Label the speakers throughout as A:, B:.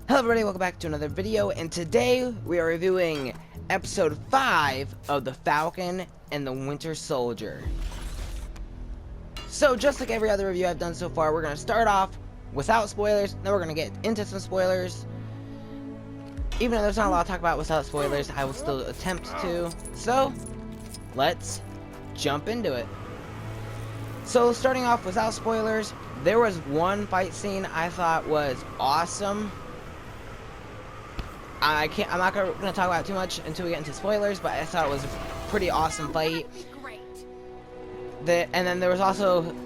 A: Hello everybody, welcome back to another video, and today we are reviewing episode 5 of the Falcon and the Winter Soldier. So just like every other review I've done so far, we're going to start off without spoilers, then we're going to get into some spoilers. Even though there's not a lot to talk about without spoilers, I will still attempt to. So, let's jump into it. So starting off without spoilers, there was one fight scene I thought was awesome. I'm not gonna talk about it too much until we get into spoilers, but I thought it was a pretty awesome fight. And then there was also,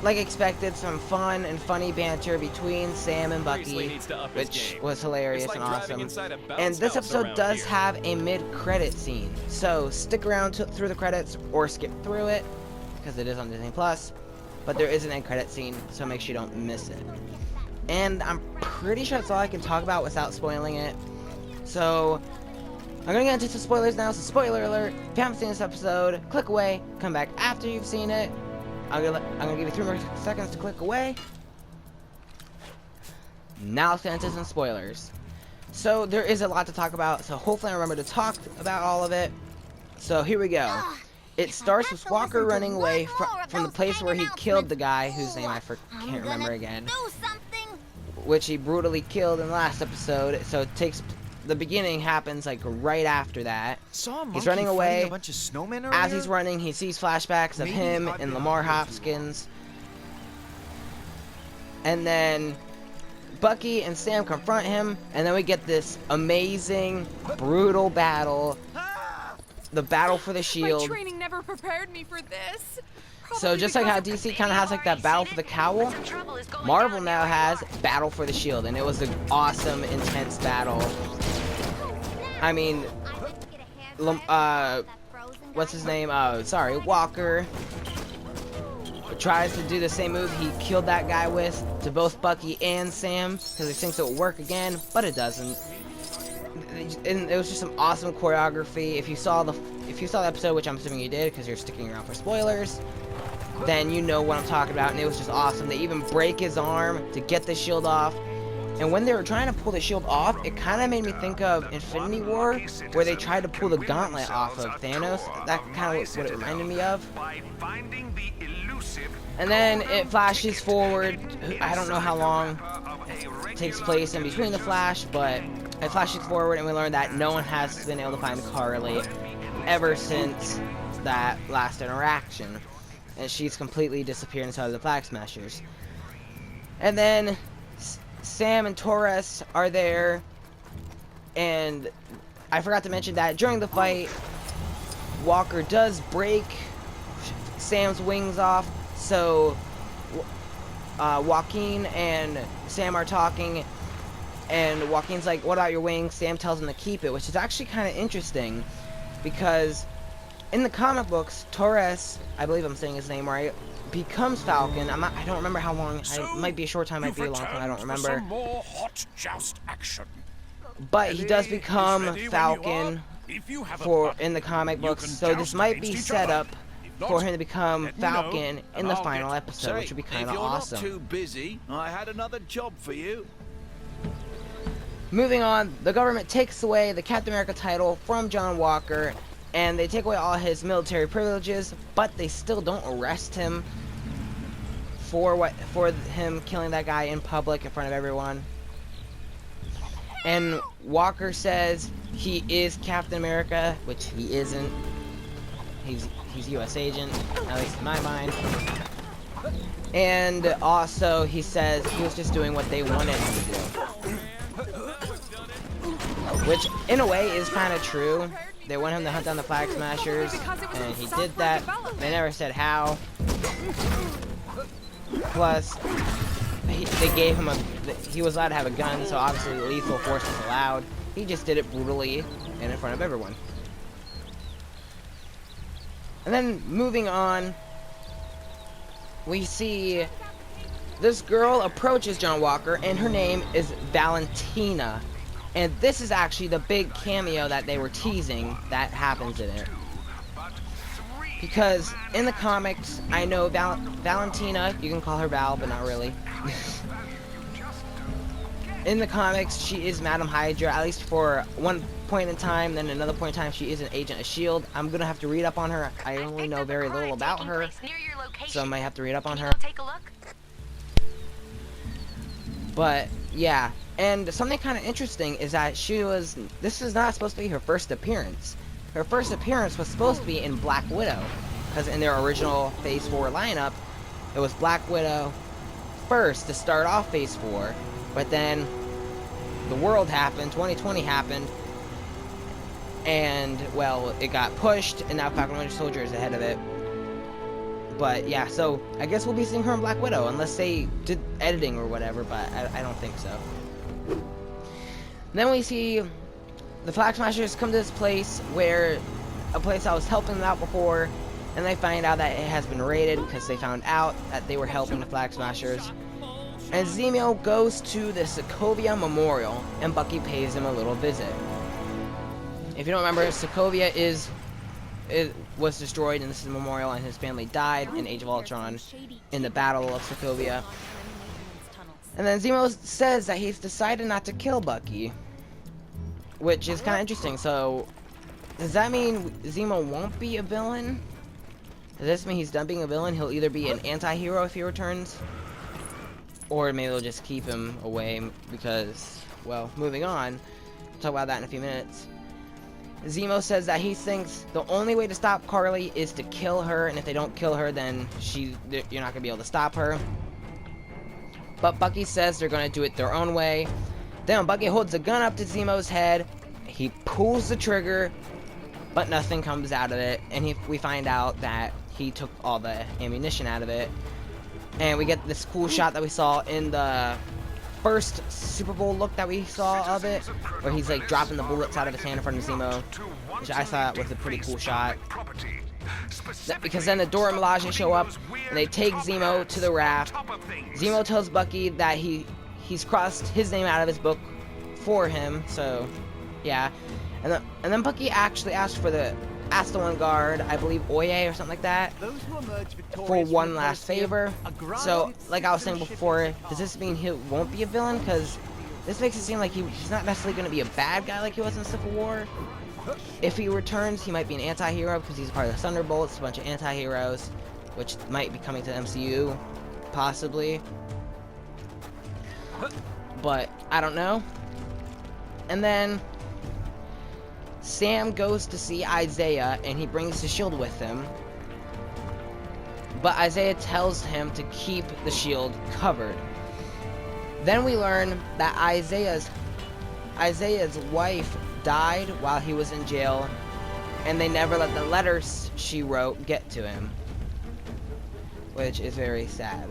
A: like expected, some fun and funny banter between Sam and Bucky, which was hilarious and awesome. And this episode does have a mid-credit scene, so stick around through the credits or skip through it, because it is on Disney+. But there is an end credit scene, so make sure you don't miss it. And I'm pretty sure that's all I can talk about without spoiling it. So, I'm gonna get into some spoilers now, so spoiler alert, if you haven't seen this episode, click away, come back after you've seen it. I'm gonna give you 3 more seconds to click away. Now let's get into some spoilers. So, there is a lot to talk about, so hopefully I remember to talk about all of it. So, here we go. It starts with Walker running away from the place where he killed the guy, whose name I can't remember again, which he brutally killed in the last episode. So it takes, the beginning happens like right after that. He's running away. As he's running, he sees flashbacks of him and Lamar Hopkins. And then Bucky and Sam confront him, and then we get this amazing, brutal battle. The battle for the shield.
B: My training never prepared me for this.
A: So just like how DC kind of has like that battle for the cowl, Marvel now has battle for the shield, and it was an awesome, intense battle. I mean, what's his name? Walker tries to do the same move he killed that guy with to both Bucky and Sam because he thinks it will work again, but it doesn't. And it was just some awesome choreography. If you saw the episode, which I'm assuming you did because you're sticking around for spoilers, then you know what I'm talking about. And it was just awesome. They even break his arm to get the shield off. And when they were trying to pull the shield off, it kind of made me think of Infinity War, where they tried to pull the gauntlet off of Thanos. That kind of what it reminded me of. And then it flashes forward. I don't know how long it takes place in between the flash, but it flashes forward, and we learn that no one has been able to find Carly ever since that last interaction. And she's completely disappeared inside of the Flag Smashers. And then Sam and Torres are there, and I forgot to mention that during the fight, Walker does break Sam's wings off, so Joaquin and Sam are talking, and Joaquin's like, what about your wings? Sam tells him to keep it, which is actually kind of interesting, because in the comic books, Torres, I believe I'm saying his name right, becomes Falcon. I don't remember how long. It might be a short time, might be a long time. I don't remember.
C: Some more hot joust action.
A: But he does become Falcon in the comic books, so this might be set up for him to become Falcon in the final episode, which would be kind of awesome.
C: If you're not too busy, I had another job for you.
A: Moving on, the government takes away the Captain America title from John Walker, and they take away all his military privileges, but they still don't arrest him for him killing that guy in public in front of everyone. And Walker says he is Captain America, which he isn't. He's U.S. agent, at least in my mind. And also, he says he was just doing what they wanted him to do. Which, in a way, is kind of true. They want him to hunt down the Flag Smashers, and he did that. They never said how. Plus, they gave him he was allowed to have a gun, so obviously lethal force was allowed. He just did it brutally and in front of everyone. And then, moving on, we see this girl approaches John Walker, and her name is Valentina. And this is actually the big cameo that they were teasing that happens in it. Because in the comics, I know Valentina, you can call her Val, but not really. in the comics, she is Madam Hydra, at least for one point in time. Then another point in time, she is an agent of S.H.I.E.L.D. I'm gonna have to read up on her. I only know very little about her, so I might have to read up on her. But yeah, and something kind of interesting is that this is not supposed to be her first appearance. Her first appearance was supposed to be in Black Widow, because in their original Phase 4 lineup, it was Black Widow first to start off Phase 4, but then the world happened, 2020 happened, and, well, it got pushed, and now Falcon Winter Soldier is ahead of it. But, yeah, so I guess we'll be seeing her in Black Widow, unless they did editing or whatever, but I don't think so. Then we see the Flag Smashers come to this place where a place I was helping them out before, and they find out that it has been raided because they found out that they were helping the Flag Smashers. And Zemo goes to the Sokovia Memorial, and Bucky pays him a little visit. If you don't remember, Sokovia was destroyed, and this is a memorial, and his family died in Age of Ultron in the Battle of Sokovia. And then Zemo says that he's decided not to kill Bucky, which is kind of interesting. So, does that mean Zemo won't be a villain? Does this mean he's done being a villain? He'll either be an anti-hero if he returns, or maybe they'll just keep him away because, well, moving on. We'll talk about that in a few minutes. Zemo says that he thinks the only way to stop Carly is to kill her, and if they don't kill her, then you're not going to be able to stop her. But Bucky says they're going to do it their own way. Then Bucky holds a gun up to Zemo's head. He pulls the trigger, but nothing comes out of it. And we find out that he took all the ammunition out of it. And we get this cool shot that we saw in the first Super Bowl look that we saw of it, where he's like dropping the bullets out of his hand in front of Zemo, which I thought was a pretty cool shot. Because then the Dora Milaje show up, and they take Zemo to the raft. Zemo tells Bucky that he's crossed his name out of his book for him, so yeah. And then Bucky actually asked the one guard, I believe Oye or something like that, for one last favor. So, like I was saying before, does this mean he won't be a villain? Because this makes it seem like he's not necessarily going to be a bad guy like he was in Civil War. If he returns, he might be an anti-hero because he's part of the Thunderbolts, a bunch of anti-heroes, which might be coming to the MCU, possibly. But I don't know. And then Sam goes to see Isaiah, and he brings the shield with him. But Isaiah tells him to keep the shield covered. Then we learn that Isaiah's wife died while he was in jail, and they never let the letters she wrote get to him, which is very sad.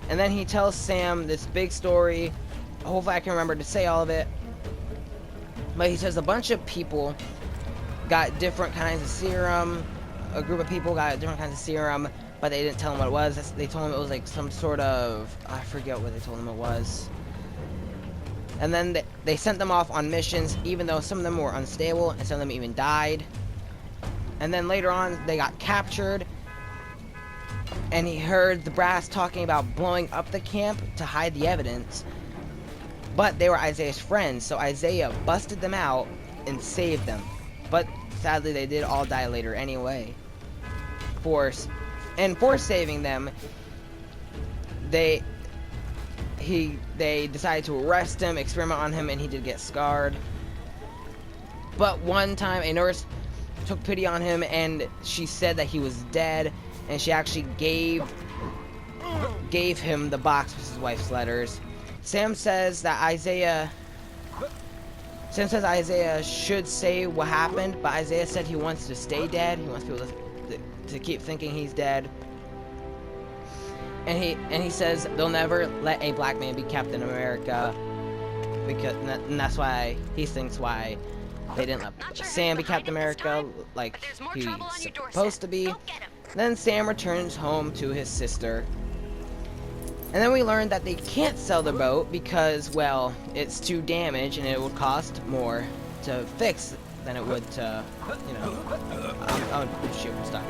A: And then he tells Sam this big story. Hopefully I can remember to say all of it. But he says a bunch of people got different kinds of serum. A group of people got different kinds of serum, but they didn't tell him what it was. They told him it was like some sort of, I forget what they told him it was. And then they sent them off on missions, even though some of them were unstable, and some of them even died. And then later on, they got captured. And he heard the brass talking about blowing up the camp to hide the evidence. But they were Isaiah's friends, so Isaiah busted them out and saved them. But sadly, they did all die later anyway. For saving them, they decided to arrest him, experiment on him, and he did get scarred. But one time, a nurse took pity on him, and she said that he was dead, and she actually gave him the box with his wife's letters. Sam says Isaiah should say what happened, but Isaiah said he wants to stay dead. He wants people to keep thinking he's dead. And he says they'll never let a black man be Captain America, and that's why he thinks why they didn't let Sam be Captain America like he's supposed to be. Then Sam returns home to his sister. And then we learned that they can't sell the boat because, well, it's too damaged and it would cost more to fix than it would to, you know, oh shoot, I'm stuck.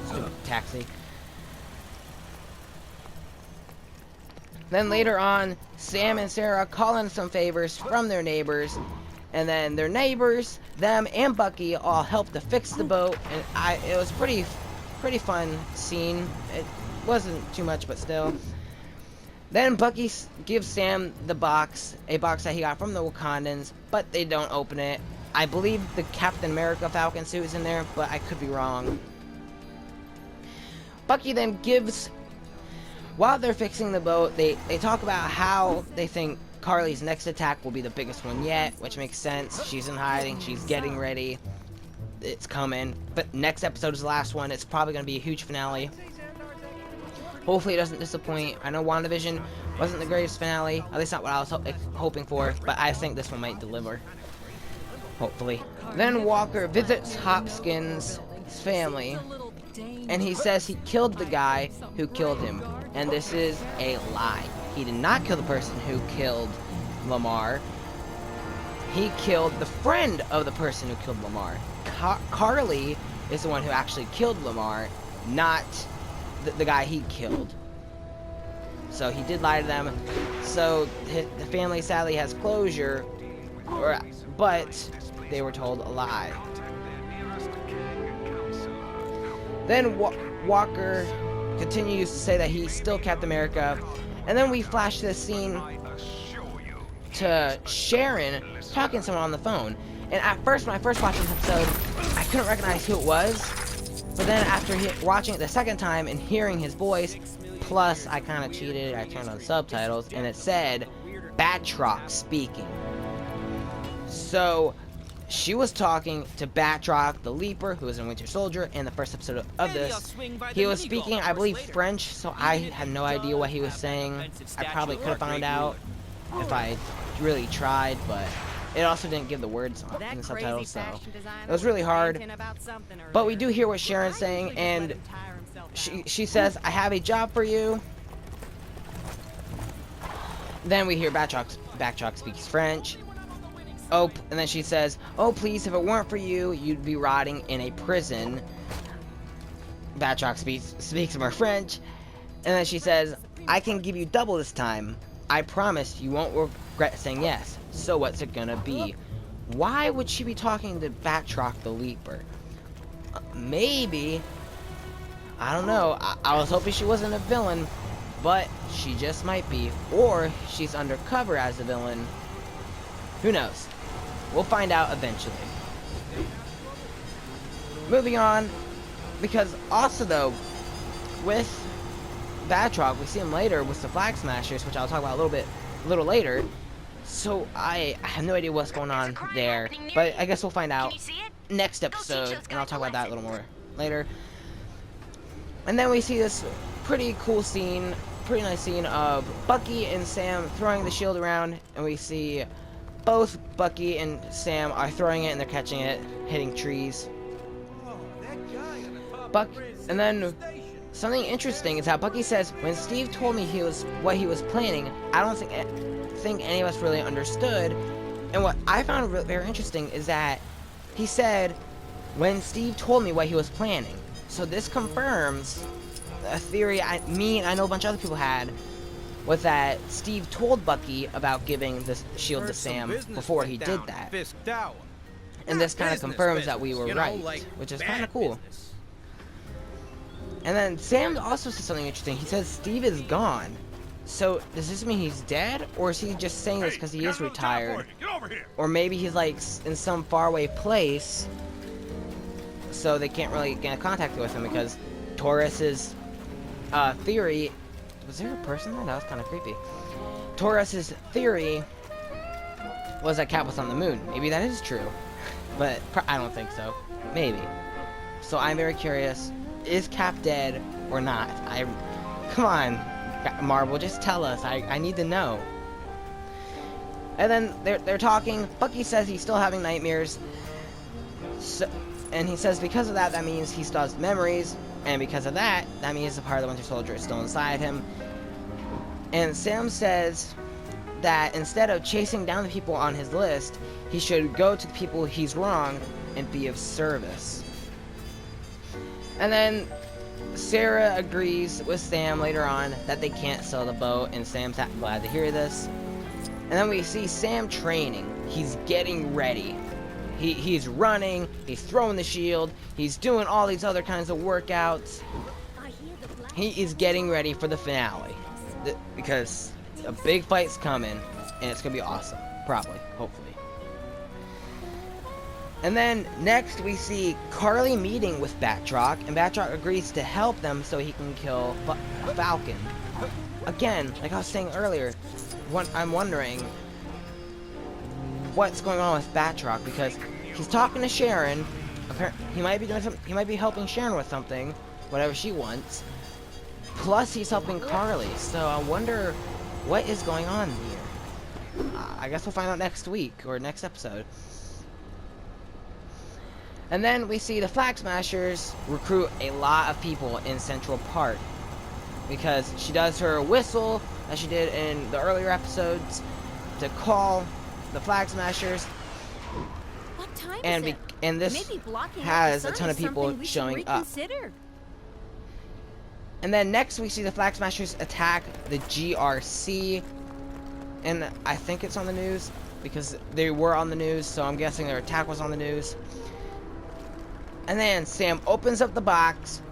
A: Stupid taxi. Then later on, Sam and Sarah call in some favors from their neighbors, and then their neighbors, them and Bucky all help to fix the boat, and it was pretty fun scene. It wasn't too much, but still. Then Bucky gives Sam the box, a box that he got from the Wakandans, but they don't open it. I believe the Captain America Falcon suit is in there, but I could be wrong. Bucky then gives, while they're fixing the boat, they talk about how they think Carly's next attack will be the biggest one yet, which makes sense. She's in hiding, she's getting ready, it's coming. But next episode is the last one, it's probably going to be a huge finale. Hopefully it doesn't disappoint. I know WandaVision wasn't the greatest finale, at least not what I was hoping for, but I think this one might deliver. Hopefully. Then Walker visits Hopkins' family, and he says he killed the guy who killed him, and this is a lie. He did not kill the person who killed Lamar. He killed the friend of the person who killed Lamar. Carly is the one who actually killed Lamar, not the guy he killed. So he did lie to them. So the family sadly has closure, but they were told a lie. Then Walker continues to say that he's still Captain America, and then we flash this scene to Sharon talking to someone on the phone. And at first, when I first watched this episode, I couldn't recognize who it was, but then after watching it the second time and hearing his voice, plus I kind of cheated, I turned on subtitles, and it said Batroc speaking. So she was talking to Batroc, the Leaper, who was in Winter Soldier, in the first episode of this. He was speaking, I believe, French, so I had no idea what he was saying. I probably could have found out if I really tried, but it also didn't give the words in the subtitles, so it was really hard. But we do hear what Sharon's saying, and she says, "I have a job for you." Then we hear Batroc speaks French. Oh, and then she says, "Oh, please, if it weren't for you, you'd be rotting in a prison." Batroc speaks more French, and then she says, "I can give you double this time. I promise you won't regret saying yes. So what's it gonna be?" Why would she be talking to Batroc the Leaper? Maybe, I don't know. I was hoping she wasn't a villain, but she just might be. Or she's undercover as a villain. Who knows? We'll find out eventually. Moving on, because also though, with Batroc, we see him later with the Flag Smashers, which I'll talk about a little later. So I have no idea what's going on there, but I guess we'll find out next episode, and I'll talk about that a little more later. And then we see this pretty cool scene, pretty nice scene of Bucky and Sam throwing the shield around, and we see both Bucky and Sam are throwing it and they're catching it, hitting trees. And then something interesting is how Bucky says, when Steve told me what he was planning, I don't think any of us really understood. And what I found very interesting is that he said, when Steve told me what he was planning. So this confirms a theory I know a bunch of other people had, was that Steve told Bucky about giving the shield to Sam before he did that. And this kind of confirms that we were right, which is kind of cool. And then Sam also says something interesting. He says Steve is gone. So does this mean he's dead, or is he just saying this because he is retired? Or maybe he's like in some faraway place, so they can't really get in contact with him, because Taurus's theory. Was there a person there? That was kind of creepy. Taurus's theory was that Cap was on the moon. Maybe that is true, but I don't think so. Maybe. So I'm very curious. Is Cap dead or not? Come on, Marvel, just tell us. I need to know. And then they're talking. Bucky says he's still having nightmares. And he says because of that, that means he still has memories. And because of that, that means the part of the Winter Soldier is still inside him. And Sam says that instead of chasing down the people on his list, he should go to the people he's wronged and be of service. And then Sarah agrees with Sam later on that they can't sell the boat, and Sam's glad to hear this. And then we see Sam training. He's getting ready. He's running, he's throwing the shield, he's doing all these other kinds of workouts. He is getting ready for the finale. Because a big fight's coming, and it's going to be awesome. Probably, hopefully. And then next we see Carly meeting with Batroc, and Batroc agrees to help them so he can kill Falcon. Again, like I was saying earlier, I'm wondering what's going on with Batroc, because he's talking to Sharon. He might be doing something. He might be helping Sharon with something, whatever she wants. Plus, he's helping Carly. So I wonder what is going on here. I guess we'll find out next week or next episode. And then we see the Flag Smashers recruit a lot of people in Central Park, because she does her whistle, as she did in the earlier episodes, to call the Flag Smashers.
B: What time
A: and
B: is it?
A: And this
B: Maybe blocking
A: has
B: out
A: a
B: the
A: ton of
B: sun is
A: people
B: something we should
A: showing up.
B: reconsider.
A: And then next we see the Flag Smashers attack the GRC, and I think it's on the news because they were on the news, so I'm guessing their attack was on the news. And then Sam opens up the box,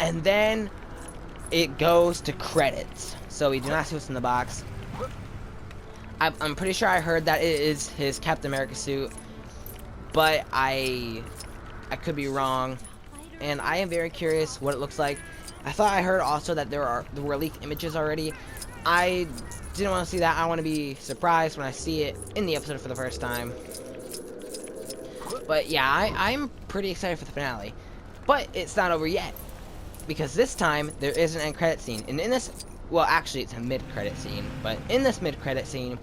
A: and then it goes to credits. So we do not see what's in the box. I'm pretty sure I heard that it is his Captain America suit, but I could be wrong, and I am very curious what it looks like. I thought I heard also that there were leaked images already. I didn't want to see that. I want to be surprised when I see it in the episode for the first time. But yeah, I'm pretty excited for the finale. But it's not over yet, because this time there is an end credit scene, and in this, well, actually it's a mid-credit scene, but in this mid-credit scene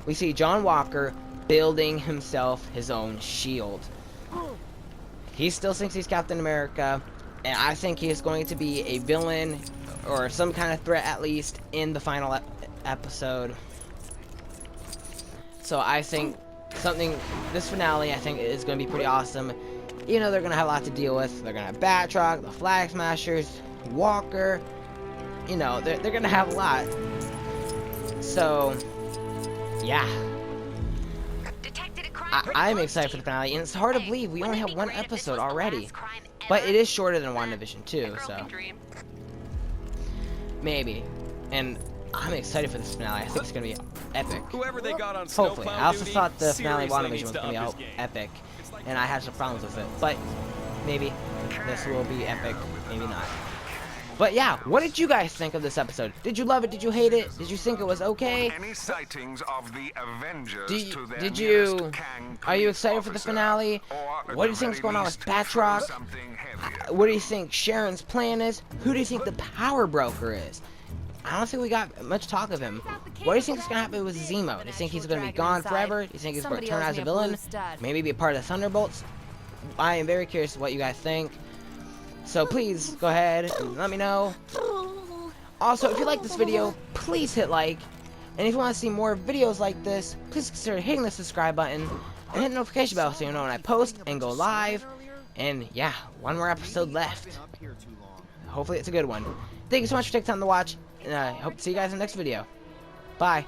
A: we see John Walker building himself his own shield. He still thinks he's Captain America, and I think he is going to be a villain or some kind of threat, at least in the final episode. So I think this finale, I think, is going to be pretty awesome. You know, they're going to have a lot to deal with. They're going to have Batroc, the Flag Smashers, Walker. You know, they're going to have a lot. So, yeah. I'm excited for the finale, and it's hard to believe we only have one episode already. But it is shorter than WandaVision too, so maybe. And I'm excited for this finale. I think it's gonna be epic.
D: Whoever they got on
A: Hopefully. I also thought the finale of
D: seriously
A: WandaVision was gonna
D: needs
A: be
D: to up
A: epic, and I had some problems with it. But maybe this will be epic. Maybe not. But yeah, what did you guys think of this episode? Did you love it? Did you hate it? Did you think it was okay?
E: Any sightings of the Avengers to their
A: Did you?
E: nearest Kang
A: Are you
E: police
A: excited for the
E: officer,
A: finale?
E: or at
A: What do
E: the
A: you think is
E: very
A: going on with
E: least,
A: Batroc?
E: throw something heavier?
A: What do you think Sharon's plan is? Who do you think the power broker is? I don't think we got much talk of him. What do you think is going to happen with Zemo? Do you think he's going to be gone forever? Do you think he's going to turn out as a villain? Maybe be a part of the Thunderbolts? I am very curious what you guys think. So please go ahead and let me know. Also, if you like this video, please hit like. And if you want to see more videos like this, please consider hitting the subscribe button and hit the notification bell so you know when I post and go live. And yeah, one more episode left. Hopefully it's a good one. Thank you so much for taking time to watch, and I hope to see you guys in the next video. Bye.